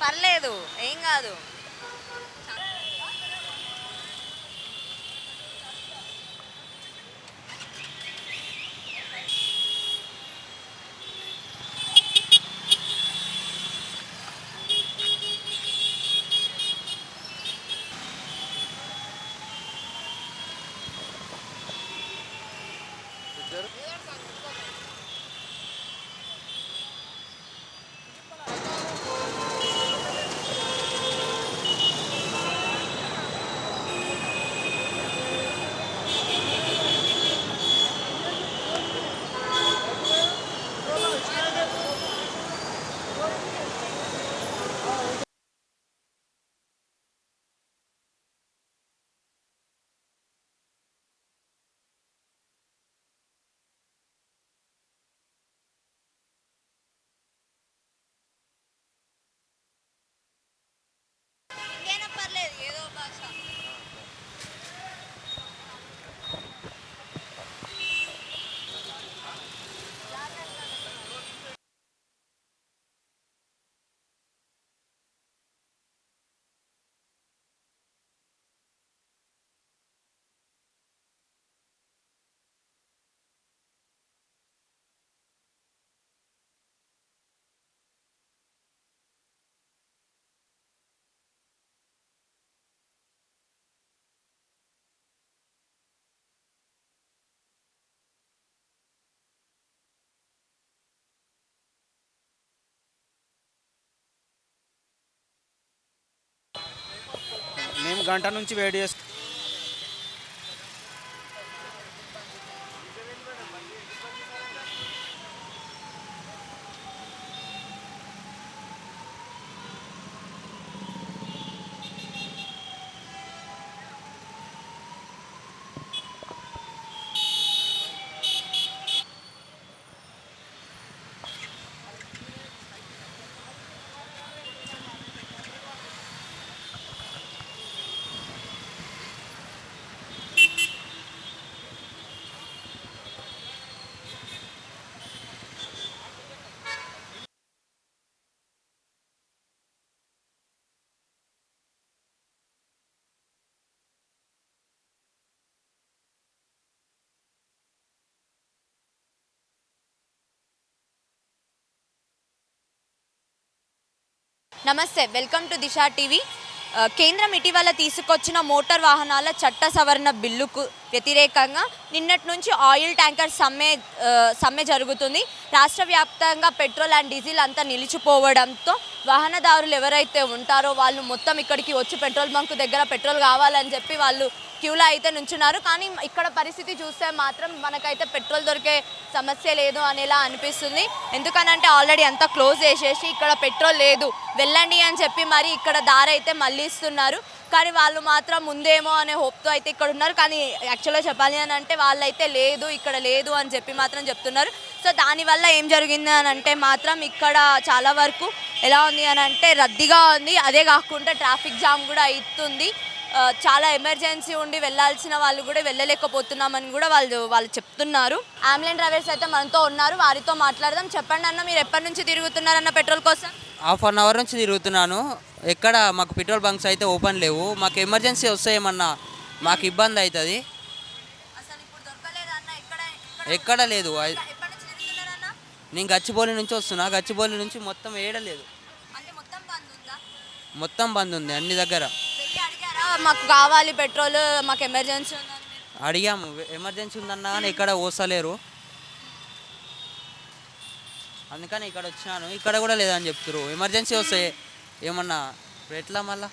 పర్లేదు, ఏం కాదు. ఇంకేనా పర్లేదు, ఏదో భాష. మేము గంట నుంచి వెయిట్ చేస్తాం. నమస్తే, వెల్కమ్ టు దిశ టీవీ. కేంద్రం ఇటీవల తీసుకొచ్చిన మోటార్ వాహనాల చట్ట సవరణ బిల్లుకు వ్యతిరేకంగా నిన్నటి నుంచి ఆయిల్ ట్యాంకర్ సమ్మె జరుగుతుంది. రాష్ట్ర వ్యాప్తంగా పెట్రోల్ అండ్ డీజిల్ అంతా నిలిచిపోవడంతో వాహనదారులు ఎవరైతే ఉంటారో వాళ్ళు మొత్తం ఇక్కడికి వచ్చి పెట్రోల్ బంక్ దగ్గర పెట్రోల్ కావాలని చెప్పి వాళ్ళు క్యూలో అయితే నుంచున్నారు. కానీ ఇక్కడ పరిస్థితి చూస్తే మాత్రం మనకైతే పెట్రోల్ దొరికే సమస్య లేదు అనేలా అనిపిస్తుంది. ఎందుకనంటే ఆల్రెడీ అంతా క్లోజ్ చేసేసి ఇక్కడ పెట్రోల్ లేదు వెళ్ళండి అని చెప్పి మరి ఇక్కడ దారి అయితే మళ్ళిస్తున్నారు. కానీ వాళ్ళు మాత్రం ముందేమో అనే హోప్తో అయితే ఇక్కడ ఉన్నారు. కానీ యాక్చువల్గా చెప్పాలి అని అంటే వాళ్ళైతే లేదు ఇక్కడ లేదు అని చెప్పి మాత్రం చెప్తున్నారు. సో దానివల్ల ఏం జరిగింది అని అంటే మాత్రం ఇక్కడ చాలా వరకు ఎలా ఉంది అని అంటే రద్దీగా ఉంది. అదే కాకుండా ట్రాఫిక్ జామ్ కూడా అవుతుంది. చాలా ఎమర్జెన్సీ ఉండి వెళ్ళాల్సిన వాళ్ళు కూడా వెళ్ళలేకపోతున్నామని కూడా వాళ్ళు చెప్తున్నారు. అంబులెన్స్ డ్రైవర్స్ అయితే మనతో ఉన్నారు, వారితో మాట్లాడదాం. చెప్పండి అన్న, మీరు ఎప్పటి నుంచి తిరుగుతున్నారన్న పెట్రోల్ కోసం? ½ అవర్ నుంచి తిరుగుతున్నాను. ఎక్కడ మాకు పెట్రోల్ బంక్స్ అయితే ఓపెన్ లేవు. మాకు ఎమర్జెన్సీ వస్తే ఏమన్నా మాకు ఇబ్బంది అవుతుంది. ఎక్కడ లేదు. నేను గచ్చిబౌలి నుంచి వస్తున్నా. గచ్చిబౌలి నుంచి మొత్తం ఏడలేదు, మొత్తం బంద్ ఉంది అన్ని దగ్గర. మాకు కావాలి పెట్రోల్, మాకు ఎమర్జెన్సీ ఉందని అడిగాము, ఎమర్జెన్సీ ఉందన్నా కానీ ఎక్కడ పోసలేరు. అందుకని ఇక్కడ వచ్చినాను. ఇక్కడ కూడా లేదని చెప్తారు. ఎమర్జెన్సీ వస్తే ఏమన్నా ఎట్లా మళ్ళా?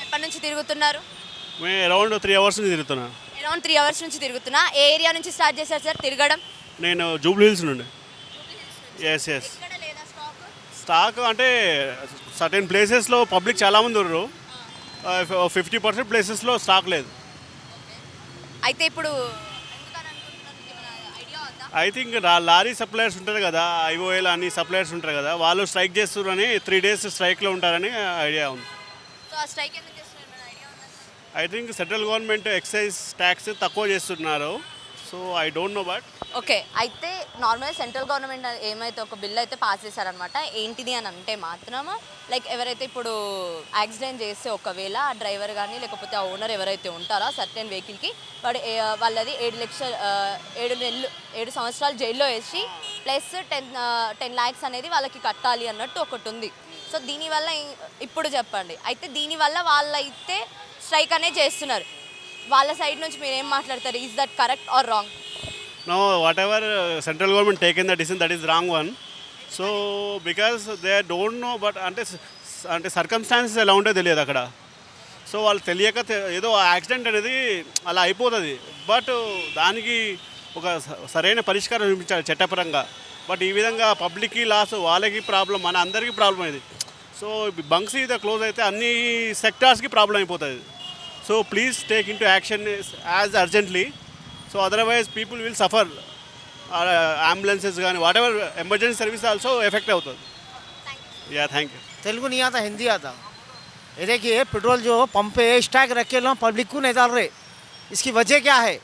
ఎప్పటి నుంచి తిరుగుతున్నారు? అరౌండ్ 3 అవర్స్ నుంచి తిరుగుతున్నా. అరౌండ్ 3 అవర్స్ నుంచి తిరుగుతున్నా. ఏ ఏరియా నుంచి స్టార్ట్ చేశారు సార్ తిరగడం? నేను జూబ్లీ హిల్స్ నుండి. ఎస్ స్టాక్ అంటే సర్టెన్ ప్లేసెస్లో పబ్లిక్ చాలామంది ఉన్నారు. 50% ప్లేసెస్లో స్టాక్ లేదు. అయితే ఇప్పుడు ఐ థింక్ లారీ సప్లయర్స్ ఉంటారు కదా, ఐఓఎల్ అని సప్లయర్స్ ఉంటారు కదా, వాళ్ళు స్ట్రైక్ చేస్తున్నారని 3 days స్ట్రైక్లో ఉంటారని ఐడియా ఉంది. I think central government excise tax తక్కువ చేస్తున్నారు. So so I don't know but okay, అయితే నార్మల్ సెంట్రల్ గవర్నమెంట్ ఏమైతే ఒక బిల్ అయితే పాస్ చేశారనమాట. ఏంటిది అని అంటే మాత్రం లైక్ ఎవరైతే ఇప్పుడు యాక్సిడెంట్ చేస్తే ఒకవేళ ఆ డ్రైవర్ కానీ లేకపోతే ఆ ఓనర్ ఎవరైతే ఉంటారో సర్టెన్ వెహికల్కి వాళ్ళది 7 సంవత్సరాలు జైల్లో వేసి ప్లస్ 10 lakhs అనేది వాళ్ళకి కట్టాలి అన్నట్టు ఒకటి ఉంది. సో దీనివల్ల ఇప్పుడు చెప్పండి, అయితే దీనివల్ల వాళ్ళైతే స్ట్రైక్ అనేది చేస్తున్నారు. వాళ్ళ సైడ్ నుంచి మీరు ఏం మాట్లాడతారు? Is that correct or wrong? Know what ever central government taken the decision that is wrong one. So because they don't know but అంటే సర్కమ్స్టాన్సెస్ ఎలా ఉంటే తెలియదు అక్కడ. సో వాళ్ళు తెలియక ఏదో యాక్సిడెంట్ అనేది అలా అయిపోతుంది. బట్ దానికి ఒక సరైన పరిష్కారం చూపించాలి చట్టపరంగా. బట్ ఈ విధంగా పబ్లిక్కి లాస్, వాళ్ళకి ప్రాబ్లం, మన అందరికీ ప్రాబ్లం ఇది. సో బంక్స్ ఇది క్లోజ్ అయితే అన్ని సెక్టార్స్కి ప్రాబ్లం అయిపోతుంది. So please take into action as urgently. So otherwise people will suffer. Ambulances కానీ whatever emergency service also effect అవుతుంది. Yeah thank you. तेलुगु नहीं आता, हिंदी आता. ये देखिए पेट्रोल जो पंप पे स्टॉक रख के लोग पब्लिक को नहीं डाल रहे. इसकी वजह क्या है?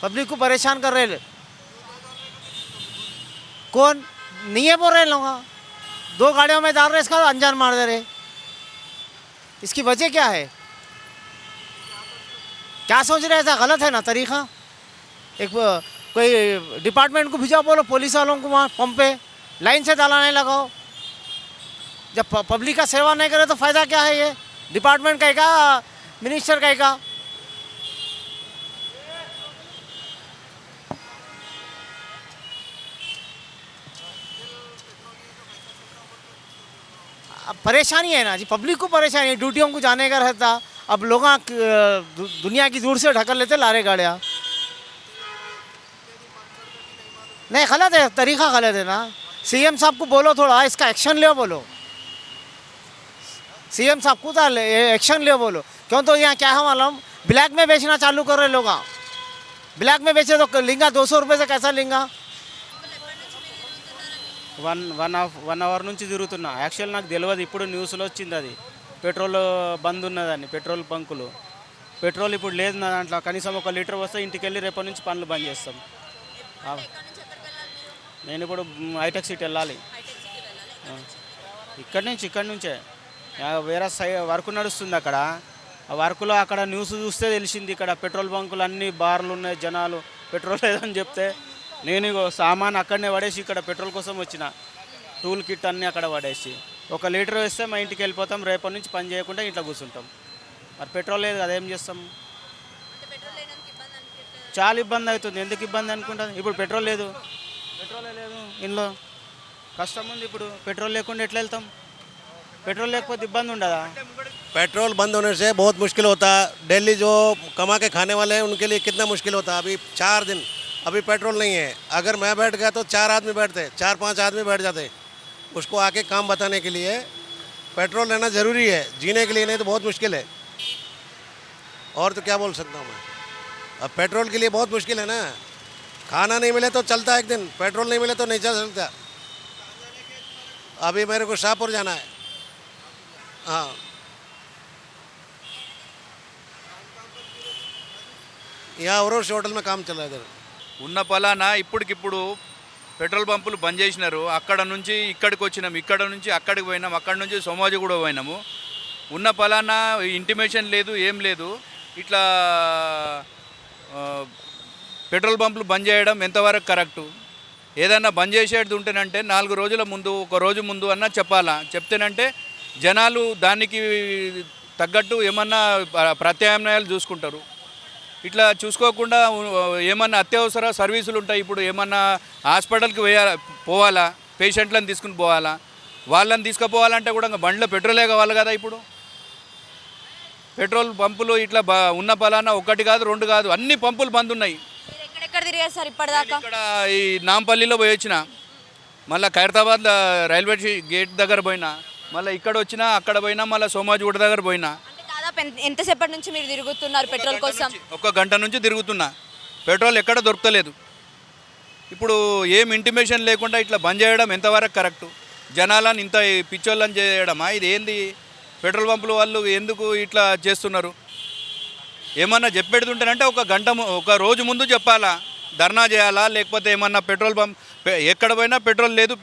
पब्लिक को परेशान कर रहे. कौन नहीं है बोल रहे लोग. 2 गाड़ियों में डाल रहे, इसका अनजान मार दे रहे. इसकी वजह क्या है? क्या सोच रहे? ऐसा गलत है ना तरीका. एक कोई डिपार्टमेंट को भिजाओ, बोलो पुलिस वालों को वहाँ पंप पे लाइन से डालाने लगाओ. जब पब्लिक का सेवा नहीं करे तो फ़ायदा क्या है? ये डिपार्टमेंट कहेगा, मिनिस्टर कहेगा. अब परेशानी है ना जी, पब्लिक को परेशानी है. ड्यूटियों को जाने का रहता, अब लोग दुनिया की दूर से ढकल लेते लारे गाड़ियाँ. नहीं, गलत है, तरीका गलत है ना. सीएम साहब को बोलो थोड़ा इसका एक्शन ले, बोलो सीएम साहब को एक्शन ले बोलो. क्यों तो यहाँ क्या है मालूम, ब्लैक में बेचना चालू कर रहे लोग. ब्लैक में बेचे तो लेंगा 200 रुपये से कैसा लेंगा. వన్ అవర్ నుంచి తిరుగుతున్నా. యాక్చువల్ నాకు తెలియదు, ఇప్పుడు న్యూస్లో వచ్చింది అది పెట్రోల్ బంద్ ఉన్నదని. పెట్రోల్ బంకులు పెట్రోల్ ఇప్పుడు లేదు నా దాంట్లో. కనీసం 1 లీటర్ వస్తే ఇంటికి వెళ్ళి రేపటి నుంచి పనులు బంద్ చేస్తాం. నేను ఇప్పుడు హైటెక్ సిటీ వెళ్ళాలి. ఇక్కడి నుంచే వేరే వర్క్ నడుస్తుంది అక్కడ. ఆ వర్క్లో అక్కడ న్యూస్ చూస్తే తెలిసింది ఇక్కడ పెట్రోల్ బంకులు అన్ని బార్లు ఉన్నాయి, జనాలు పెట్రోల్ లేదని చెప్తే నేను సామాన్ అక్కడనే పడేసి ఇక్కడ పెట్రోల్ కోసం వచ్చిన. టూల్ కిట్ అన్నీ అక్కడ పడేసి 1 లీటర్ వేస్తే మా ఇంటికి వెళ్ళిపోతాం. రేపటి నుంచి పని చేయకుండా ఇంట్లో కూర్చుంటాం. మరి పెట్రోల్ లేదు కదా, ఏం చేస్తాం? చాలా ఇబ్బంది అవుతుంది. ఎందుకు ఇబ్బంది అనుకుంటాను? ఇప్పుడు పెట్రోల్ లేదు, పెట్రోలే లేదు ఇంట్లో. కష్టం ఉంది ఇప్పుడు. పెట్రోల్ లేకుండా ఎట్లా వెళ్తాం? पेट्रोल लेకపోతే ఇబ్బంది ఉండదా? पेट्रोल बंद होने से बहुत मुश्किल होता है. डेली जो कमा के खाने वाले हैं उनके लिए कितना मुश्किल होता है. अभी 4 दिन अभी पेट्रोल नहीं है. अगर मैं बैठ गया तो 4 आदमी बैठते, 4-5 आदमी बैठ जाते उसको आके काम बताने के लिए. पेट्रोल लेना ज़रूरी है जीने के लिए, नहीं तो बहुत मुश्किल है. और तो क्या बोल सकता हूँ मैं. अब पेट्रोल के लिए बहुत मुश्किल है ना. खाना नहीं मिले तो चलता एक दिन, पेट्रोल नहीं मिले तो नहीं चल सकता. अभी मेरे को शाहपुर जाना है. हाँ, यहाँ औरोश होटल में काम चल रहा है इधर. ఉన్న పలానా ఇప్పటికిప్పుడు పెట్రోల్ పంపులు బంద్ చేసినారు. అక్కడ నుంచి ఇక్కడికి వచ్చినాము, ఇక్కడ నుంచి అక్కడికి పోయినాము, అక్కడ నుంచి సోమాజి కూడా పోయినాము. ఉన్న పలానా ఇంటిమేషన్ లేదు, ఏం లేదు. ఇట్లా పెట్రోల్ పంపులు బంద్ చేయడం ఎంతవరకు కరెక్టు? ఏదన్నా బంద్ చేసేది ఉంటేనంటే 4 రోజుల ముందు, 1 రోజు ముందు అన్నా చెప్పాలా. చెప్తేనంటే జనాలు దానికి తగ్గట్టు ఏమన్నా ప్రత్యామ్నాయాలు చూసుకుంటారు. ఇట్లా చూసుకోకుండా ఏమన్నా అత్యవసర సర్వీసులు ఉంటాయి. ఇప్పుడు ఏమన్నా హాస్పిటల్కి పోవాలా, పేషెంట్లను తీసుకుని పోవాలా, వాళ్ళని తీసుకుపోవాలంటే కూడా బండిలో పెట్రోలే కావాలి కదా. ఇప్పుడు పెట్రోల్ పంపులు ఇట్లా ఉన్న పలానా 1 కాదు 2 కాదు, అన్ని పంపులు బంద్ ఉన్నాయి. ఎక్కడెక్కడ తిరిగారు సార్ ఇప్పటిదాకా? ఇక్కడ ఈ నాంపల్లిలో పోయి వచ్చిన, మళ్ళీ ఖైరతాబాద్ రైల్వే గేట్ దగ్గర పోయినా, మళ్ళీ ఇక్కడ వచ్చినా, అక్కడ పోయినా, మళ్ళీ సోమాజిగూడ దగ్గర పోయినా. దాదాపు ఎంతసేపటి నుంచి మీరు తిరుగుతున్నారు పెట్రోల్ కోసం? 1 గంట నుంచి తిరుగుతున్నా. పెట్రోల్ ఎక్కడ దొరకలేదు. ఇప్పుడు ఏం ఇంటిమేషన్ లేకుండా ఇట్లా బంద్ చేయడం ఎంతవరకు కరెక్టు? జనాలను ఇంత పిచ్చోళ్ళని చేయడమా? ఇది ఏంది? పెట్రోల్ పంపుల వాళ్ళు ఎందుకు ఇట్లా చేస్తున్నారు? ఏమన్నా చెప్పేడుతుంటేనంటే ఒక రోజు ముందు చెప్పాలా, ధర్నా చేయాలా, లేకపోతే ఏమన్నా పెట్రోల్ పంప్ ఎక్కడ పోయినా పెట్రోల్ లేదు,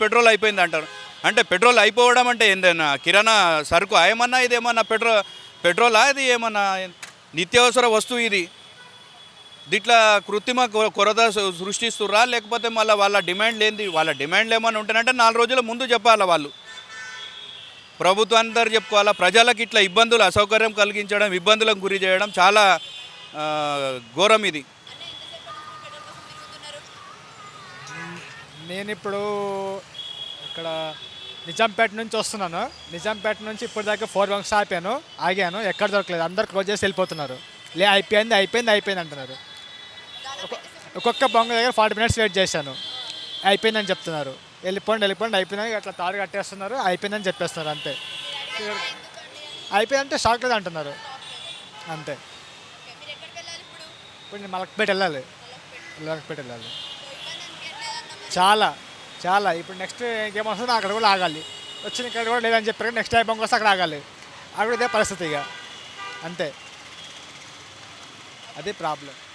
పెట్రోల్ అయిపోయింది అంటారు. అంటే పెట్రోల్ అయిపోవడం అంటే ఏందన్నా కిరాణా సరుకు ఏమన్నా, ఇది ఏమన్నా పెట్రోలా, ఇది ఏమన్నా నిత్యావసర వస్తువు ఇది. దీంట్లో కృత్రిమ కొరత సృష్టిస్తుర్రా, లేకపోతే మళ్ళీ వాళ్ళ డిమాండ్లు ఏంది, వాళ్ళ డిమాండ్లు ఏమన్నా ఉంటేనంటే 4 రోజుల ముందు చెప్పాలా వాళ్ళు. ప్రభుత్వాన్ని అందరు చెప్పుకోవాలా. ప్రజలకు ఇట్లా ఇబ్బందులు, అసౌకర్యం కలిగించడం, ఇబ్బందులకు గురి చేయడం చాలా ఘోరం ఇది. నేను ఇప్పుడు ఇక్కడ నిజాంపేట నుంచి వస్తున్నాను. నిజాంపేట నుంచి ఇప్పుడు దాకా 4 బంక్స్ ఆగాను, ఎక్కడ దొరకలేదు. అందరు క్లోజ్ చేసి వెళ్ళిపోతున్నారు. అయిపోయింది అంటున్నారు. ఒక్కొక్క బంక్ దగ్గర 40 minutes వెయిట్ చేశాను, అయిపోయిందని చెప్తున్నారు. వెళ్ళిపోండి అయిపోయిందని అట్లా తారు కట్టేస్తున్నారు, అయిపోయిందని చెప్పేస్తున్నారు అంతే. అయిపోయిందంటే షాక్ లేదు అంటున్నారు అంతే. ఇప్పుడు నేను మలక్పేట వెళ్ళాలి. చాలా ఇప్పుడు నెక్స్ట్ ఇంకేమొస్తుందో అక్కడ కూడా ఆగాలి. వచ్చిన ఇక్కడ కూడా లేదని చెప్పారు, నెక్స్ట్ టైం బంక్ వస్తే అక్కడ ఆగాలి. అక్కడ ఇదే పరిస్థితి ఇక అంతే, అదే ప్రాబ్లం.